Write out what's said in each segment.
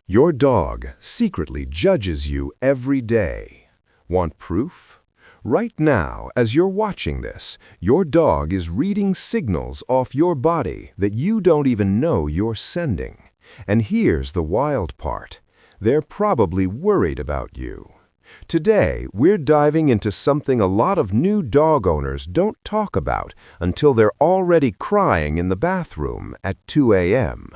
Your dog secretly judges you every day. Want proof? Right now, as you're watching this, your dog is reading signals off your body that you don't even know you're sending. And here's the wild part. They're probably worried about you. Today, we're diving into something a lot of new dog owners don't talk about until they're already crying in the bathroom at 2 a.m.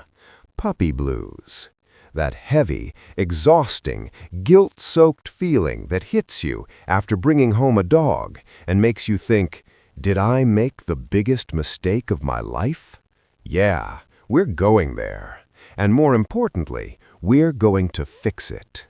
Puppy blues. That heavy, exhausting, guilt-soaked feeling that hits you after bringing home a dog and makes you think, did I make the biggest mistake of my life? Yeah, we're going there. And more importantly, we're going to fix it.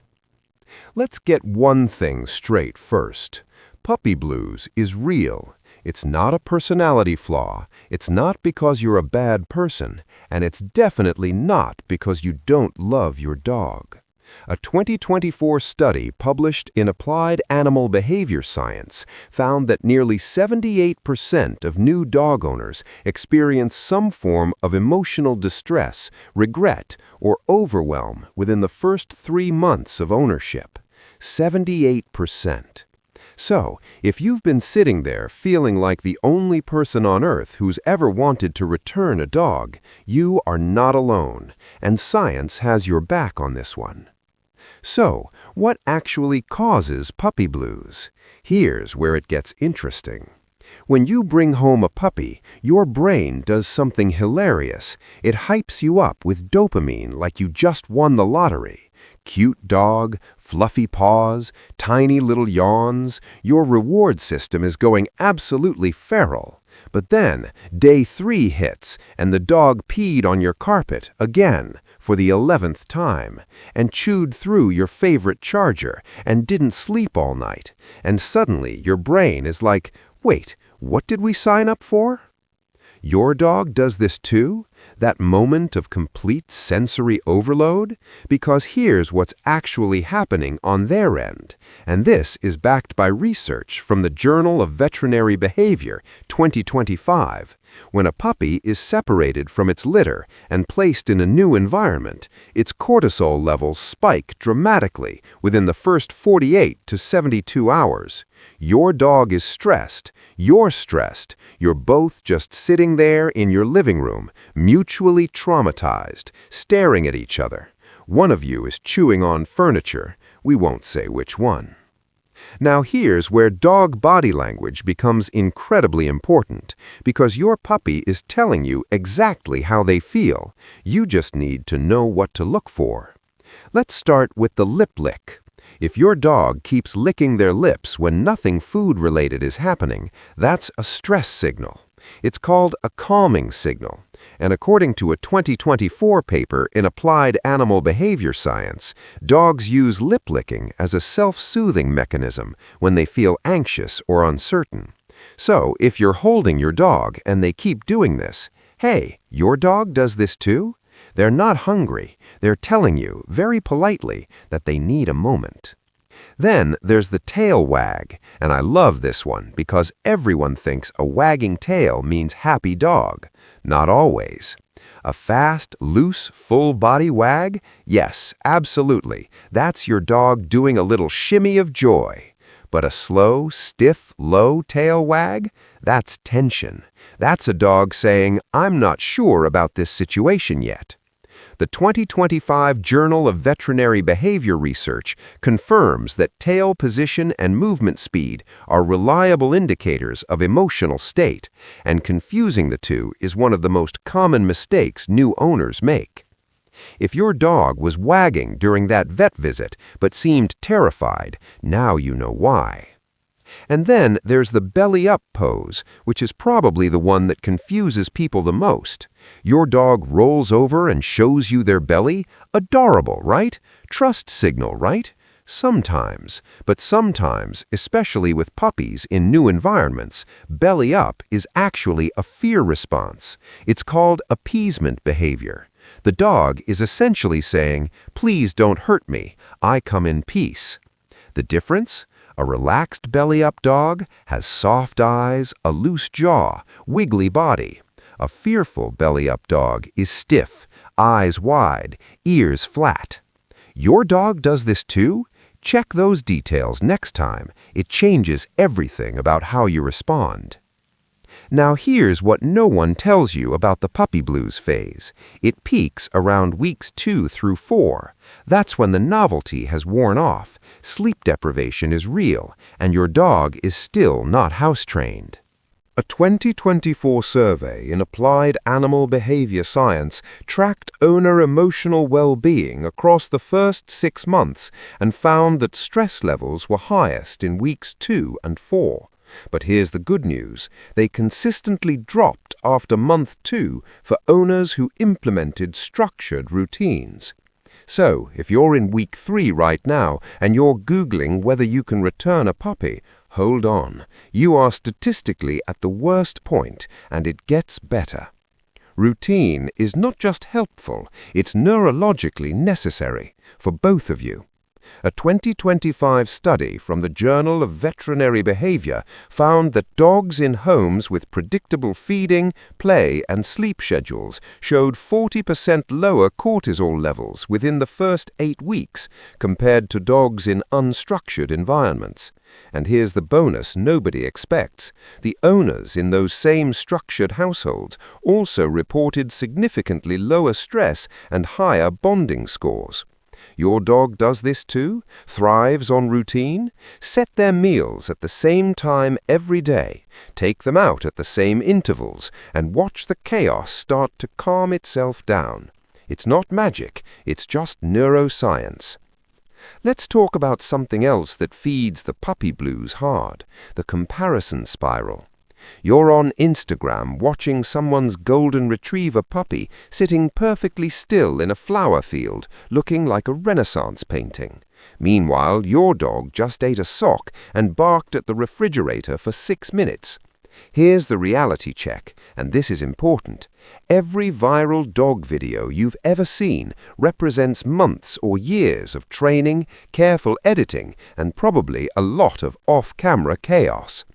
Let's get one thing straight first. Puppy blues is real. It's not a personality flaw. It's not because you're a bad person, and it's definitely not because you don't love your dog. A 2024 study published in Applied Animal Behavior Science found that nearly 78% of new dog owners experience some form of emotional distress, regret, or overwhelm within the first 3 months of ownership. 78%. So, if you've been sitting there feeling like the only person on earth who's ever wanted to return a dog, you are not alone, and science has your back on this one. So, what actually causes puppy blues? Here's where it gets interesting. When you bring home a puppy, your brain does something hilarious. It hypes you up with dopamine like you just won the lottery. Cute dog, fluffy paws, tiny little yawns. Your reward system is going absolutely feral. But then, day 3 hits, and the dog peed on your carpet again for the 11th time, and chewed through your favorite charger, and didn't sleep all night. And suddenly, your brain is like, wait, what did we sign up for? Your dog does this too? That moment of complete sensory overload? Because here's what's actually happening on their end. And this is backed by research from the Journal of Veterinary Behavior, 2025. When a puppy is separated from its litter and placed in a new environment, its cortisol levels spike dramatically within the first 48 to 72 hours. Your dog is stressed, you're stressed, you're both just sitting there in your living room, mutually traumatized, staring at each other. One of you is chewing on furniture. We won't say which one. Now here's where dog body language becomes incredibly important, because your puppy is telling you exactly how they feel. You just need to know what to look for. Let's start with the lip lick. If your dog keeps licking their lips when nothing food-related is happening, that's a stress signal. It's called a calming signal. And according to a 2024 paper in Applied Animal Behavior Science, dogs use lip licking as a self-soothing mechanism when they feel anxious or uncertain. So, if you're holding your dog and they keep doing this, hey, your dog does this too? They're not hungry. They're telling you, very politely, that they need a moment. Then there's the tail wag, and I love this one because everyone thinks a wagging tail means happy dog. Not always. A fast, loose, full-body wag? Yes, absolutely. That's your dog doing a little shimmy of joy. But a slow, stiff, low tail wag? That's tension. That's a dog saying, I'm not sure about this situation yet. The 2025 Journal of Veterinary Behavior Research confirms that tail position and movement speed are reliable indicators of emotional state, and confusing the two is one of the most common mistakes new owners make. If your dog was wagging during that vet visit but seemed terrified, now you know why. And then there's the belly-up pose, which is probably the one that confuses people the most. Your dog rolls over and shows you their belly. Adorable, right? Trust signal, right? Sometimes, but sometimes, especially with puppies in new environments, belly up is actually a fear response. It's called appeasement behavior. The dog is essentially saying, please don't hurt me, I come in peace. The difference? A relaxed belly-up dog has soft eyes, a loose jaw, wiggly body. A fearful belly-up dog is stiff, eyes wide, ears flat. Your dog does this too? Check those details next time. It changes everything about how you respond. Now here's what no one tells you about the puppy blues phase. It peaks around weeks 2 through 4. That's when the novelty has worn off, sleep deprivation is real, and your dog is still not house-trained. A 2024 survey in applied animal behavior science tracked owner emotional well-being across the first 6 months and found that stress levels were highest in weeks 2 and 4. But here's the good news. They consistently dropped after month 2 for owners who implemented structured routines. So, if you're in week 3 right now and you're Googling whether you can return a puppy, hold on. You are statistically at the worst point, and it gets better. Routine is not just helpful, it's neurologically necessary for both of you. A 2025 study from the Journal of Veterinary Behavior found that dogs in homes with predictable feeding, play, and sleep schedules showed 40% lower cortisol levels within the first 8 weeks compared to dogs in unstructured environments. And here's the bonus nobody expects. The owners in those same structured households also reported significantly lower stress and higher bonding scores. Your dog does this too? Thrives on routine? Set their meals at the same time every day. Take them out at the same intervals and watch the chaos start to calm itself down. It's not magic, it's just neuroscience. Let's talk about something else that feeds the puppy blues hard, the comparison spiral. You're on Instagram watching someone's golden retriever puppy sitting perfectly still in a flower field, looking like a Renaissance painting. Meanwhile, your dog just ate a sock and barked at the refrigerator for 6 minutes. Here's the reality check, and this is important. Every viral dog video you've ever seen represents months or years of training, careful editing, and probably a lot of off-camera chaos.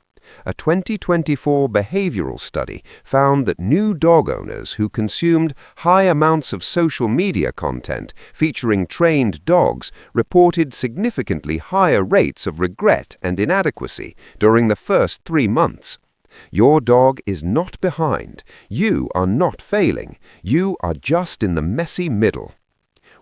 A 2024 behavioral study found that new dog owners who consumed high amounts of social media content featuring trained dogs reported significantly higher rates of regret and inadequacy during the first 3 months. Your dog is not behind. You are not failing. You are just in the messy middle.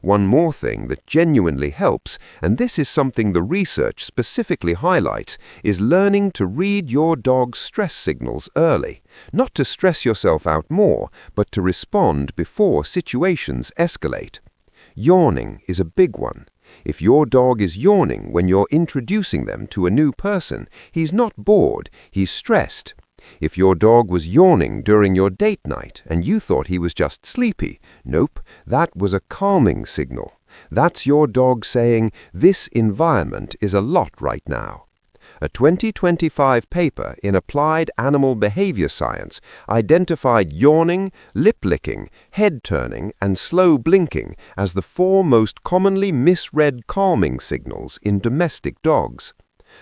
One more thing that genuinely helps, and this is something the research specifically highlights, is learning to read your dog's stress signals early. Not to stress yourself out more, but to respond before situations escalate. Yawning is a big one. If your dog is yawning when you're introducing them to a new person, he's not bored, he's stressed. If your dog was yawning during your date night and you thought he was just sleepy, nope, that was a calming signal. That's your dog saying, "This environment is a lot right now." A 2025 paper in Applied Animal Behavior Science identified yawning, lip-licking, head-turning, and slow blinking as the 4 most commonly misread calming signals in domestic dogs.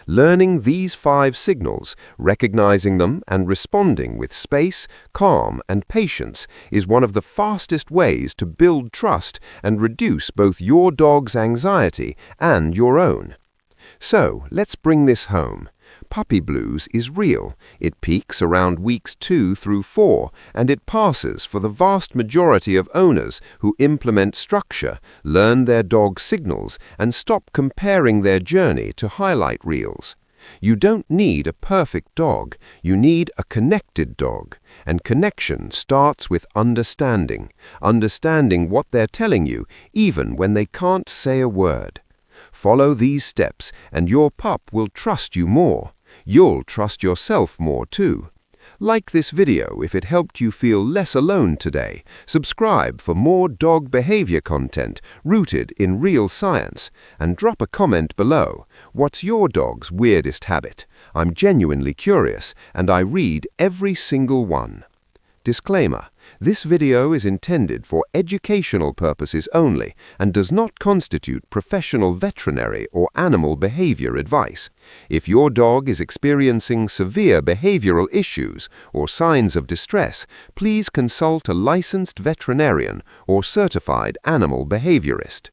Learning these 5 signals, recognizing them, and responding with space, calm, and patience is one of the fastest ways to build trust and reduce both your dog's anxiety and your own. So, let's bring this home. Puppy blues is real. It peaks around weeks 2 through 4, and it passes for the vast majority of owners who implement structure, learn their dog's signals, and stop comparing their journey to highlight reels. You don't need a perfect dog. You need a connected dog. And connection starts with understanding. Understanding what they're telling you, even when they can't say a word. Follow these steps, and your pup will trust you more. You'll trust yourself more too. Like this video if it helped you feel less alone today. Subscribe for more dog behavior content rooted in real science. And drop a comment below. What's your dog's weirdest habit? I'm genuinely curious, and I read every single one. Disclaimer: this video is intended for educational purposes only and does not constitute professional veterinary or animal behavior advice. If your dog is experiencing severe behavioral issues or signs of distress, please consult a licensed veterinarian or certified animal behaviorist.